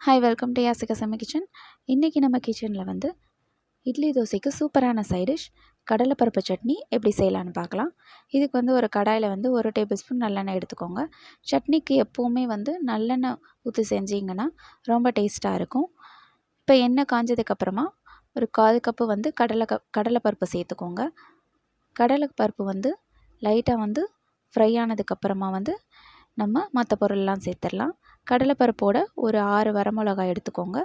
Hi, welcome to Yashika kitchen. இன்றைக்கி நம்ம கிச்சனில் வந்து இட்லி தோசைக்கு சூப்பரான சைடிஷ் கடலைப்பருப்பு சட்னி எப்படி செய்யலான்னு பார்க்கலாம். இதுக்கு வந்து ஒரு கடாயில் வந்து 1 டேபிள் ஸ்பூன் நல்லெண்ணெய் எடுத்துக்கோங்க. சட்னிக்கு எப்போவுமே வந்து நல்லெண்ணெய் ஊற்றி செஞ்சிங்கன்னா ரொம்ப டேஸ்ட்டாக இருக்கும். இப்போ எண்ணெய் காஞ்சதுக்கப்புறமா ஒரு 1/4 கப்பு வந்து கடலைப்பருப்பு சேர்த்துக்கோங்க. கடலைப்பருப்பு வந்து லைட்டாக வந்து ஃப்ரை ஆனதுக்கப்புறமா வந்து நம்ம மற்ற பொருள்லாம் சேர்த்துடலாம். கடலைப்பருப்போட ஒரு 6 வரமிளகாய் எடுத்துக்கோங்க.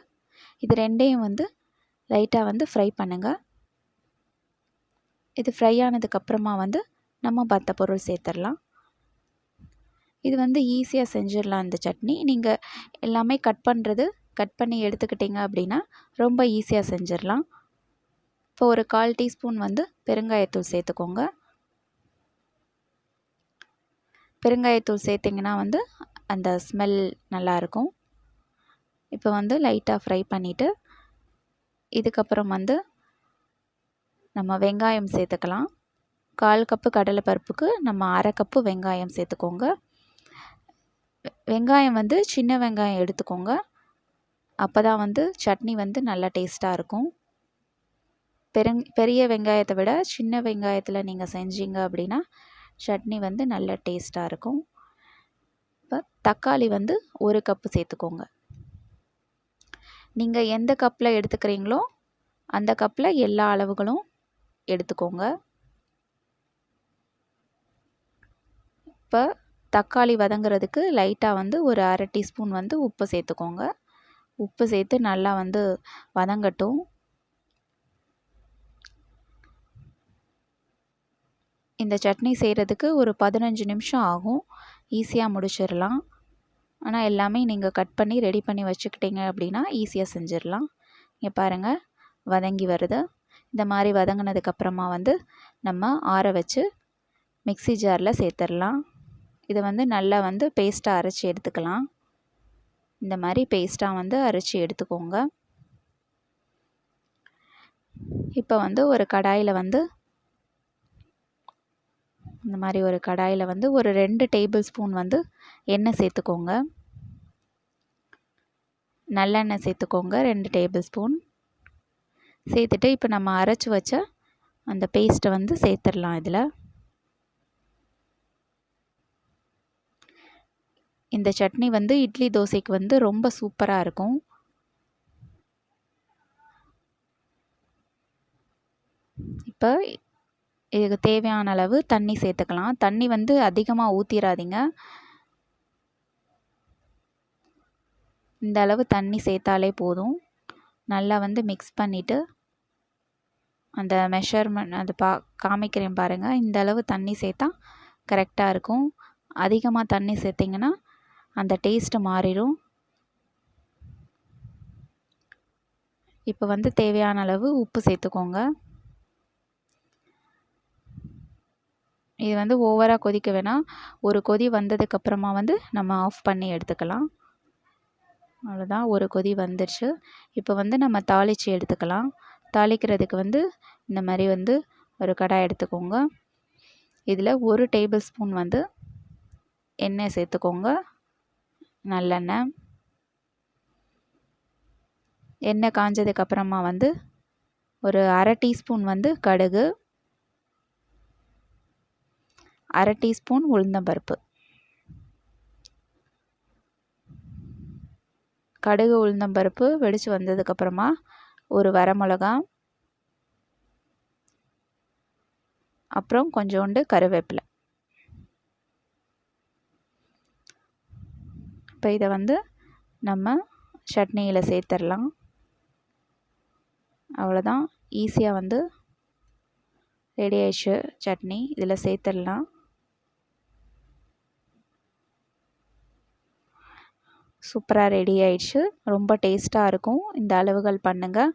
இது ரெண்டையும் வந்து லைட்டாக வந்து ஃப்ரை பண்ணுங்கள். இது ஃப்ரை ஆனதுக்கப்புறமா வந்து நம்ம மற்ற பொருள் சேர்த்துடலாம். இது வந்து ஈஸியாக செஞ்சிடலாம். இந்த சட்னி நீங்கள் எல்லாமே கட் பண்ணி எடுத்துக்கிட்டிங்க அப்படின்னா ரொம்ப ஈஸியாக செஞ்சிடலாம். இப்போ ஒரு 1/4 டீஸ்பூன் வந்து பெருங்காயத்தூள் சேர்த்துக்கோங்க. பெருங்காயத்தூள் சேர்த்திங்கன்னா வந்து அந்த ஸ்மெல் நல்லாயிருக்கும். இப்போ வந்து லைட்டாக ஃப்ரை பண்ணிவிட்டு இதுக்கப்புறம் வந்து நம்ம வெங்காயம் சேர்த்துக்கலாம். 1/4 கப்பு கடலைப்பருப்புக்கு நம்ம 1/2 கப்பு வெங்காயம் சேர்த்துக்கோங்க. வெங்காயம் வந்து சின்ன வெங்காயம் எடுத்துக்கோங்க. அப்போ தான் வந்து சட்னி வந்து நல்லா டேஸ்ட்டாக இருக்கும். பெரிய வெங்காயத்தை விட சின்ன வெங்காயத்தில் நீங்கள் செஞ்சீங்க அப்படின்னா சட்னி வந்து நல்ல டேஸ்ட்டாக இருக்கும். இப்போ தக்காளி வந்து 1 கப்பு சேர்த்துக்கோங்க. நீங்கள் எந்த கப்பில் எடுத்துக்கிறீங்களோ அந்த கப்பில் எல்லா அளவுகளும் எடுத்துக்கோங்க. இப்போ தக்காளி வதங்கிறதுக்கு லைட்டாக வந்து ஒரு 1/2 டீஸ்பூன் வந்து உப்பு சேர்த்துக்கோங்க. உப்பு சேர்த்து நல்லா வந்து வதங்கட்டும். இந்த சட்னி செய்கிறதுக்கு ஒரு 15 நிமிஷம் ஆகும். ஈஸியாக முடிச்சிடலாம். ஆனால் எல்லாமே நீங்கள் கட் பண்ணி ரெடி பண்ணி வச்சுக்கிட்டீங்க அப்படின்னா ஈஸியாக செஞ்சிடலாம். இங்கே பாருங்கள், வதங்கி வருது. இந்த மாதிரி வதங்கினதுக்கப்புறமா வந்து நம்ம ஆற வச்சு மிக்ஸி ஜாரில் சேர்த்துடலாம். இதை வந்து நல்லா வந்து பேஸ்ட்டாக அரைச்சி எடுத்துக்கலாம். இந்த மாதிரி பேஸ்ட்டாக வந்து அரைச்சி எடுத்துக்கோங்க. இப்போ வந்து ஒரு கடாயில் வந்து இந்த மாதிரி ஒரு கடாயில் வந்து ஒரு 2 டேபிள் ஸ்பூன் வந்து எண்ணெய் சேர்த்துக்கோங்க. நல்லெண்ணெய் சேர்த்துக்கோங்க 2 டேபிள் ஸ்பூன். சேர்த்துட்டு இப்போ நம்ம அரைச்சி வச்ச அந்த பேஸ்ட்டை வந்து சேர்த்துடலாம். இதில் இந்த சட்னி வந்து இட்லி தோசைக்கு வந்து ரொம்ப சூப்பராக இருக்கும். இப்போ இதுக்கு தேவையான அளவு தண்ணி சேர்த்துக்கலாம். தண்ணி வந்து அதிகமாக ஊற்றிடாதீங்க. இந்த அளவு தண்ணி சேர்த்தாலே போதும். நல்லா வந்து மிக்ஸ் பண்ணிவிட்டு அந்த மெஷர்மெண்ட் அது காமிக்கிறேன் பாருங்கள். இந்த அளவு தண்ணி சேர்த்தா கரெக்டாக இருக்கும். அதிகமாக தண்ணி சேர்த்திங்கன்னா அந்த டேஸ்ட்டு மாறிடும். இப்போ வந்து தேவையான அளவு உப்பு சேர்த்துக்கோங்க. இது வந்து ஓவராக கொதிக்க வேணாம். ஒரு கொதி வந்ததுக்கப்புறமா வந்து நம்ம ஆஃப் பண்ணி எடுத்துக்கலாம். அவ்வளோதான், ஒரு கொதி வந்துடுச்சு. இப்போ வந்து நம்ம தாளித்து எடுத்துக்கலாம். தாளிக்கிறதுக்கு வந்து இந்த மாதிரி வந்து ஒரு கடாய் எடுத்துக்கோங்க. இதில் 1 டேபிள் ஸ்பூன் வந்து எண்ணெய் சேர்த்துக்கோங்க. நல்லெண்ணெய். எண்ணெய் காஞ்சதுக்கப்புறமா வந்து ஒரு 1/2 டீஸ்பூன் வந்து கடுகு, 1/2 டீஸ்பூன் உளுந்தம்பருப்பு. கடுகு உளுந்தம்பருப்பு வெடித்து வந்ததுக்கப்புறமா ஒரு வரமிளகா, அப்புறம் கொஞ்சோண்டு கருவேப்பிலை. இப்போ இதை வந்து நம்ம சட்னியில் சேர்த்துடலாம். அவ்வளோதான், ஈஸியாக வந்து ரெடி ஆயிடுச்சு சட்னி. இதில் சேர்த்துடலாம். சூப்பராக ரெடி ஆயிடுச்சு. ரொம்ப டேஸ்ட்டாக இருக்கும். இந்த அளவுகள் பண்ணுங்கள்.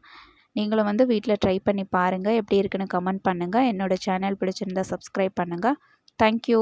நீங்களும் வந்து வீட்டில் ட்ரை பண்ணி பாருங்கள். எப்படி இருக்குன்னு கமெண்ட் பண்ணுங்கள். என்னோடய சேனல் பிடிச்சிருந்தால் சப்ஸ்கிரைப் பண்ணுங்கள். தேங்க்யூ.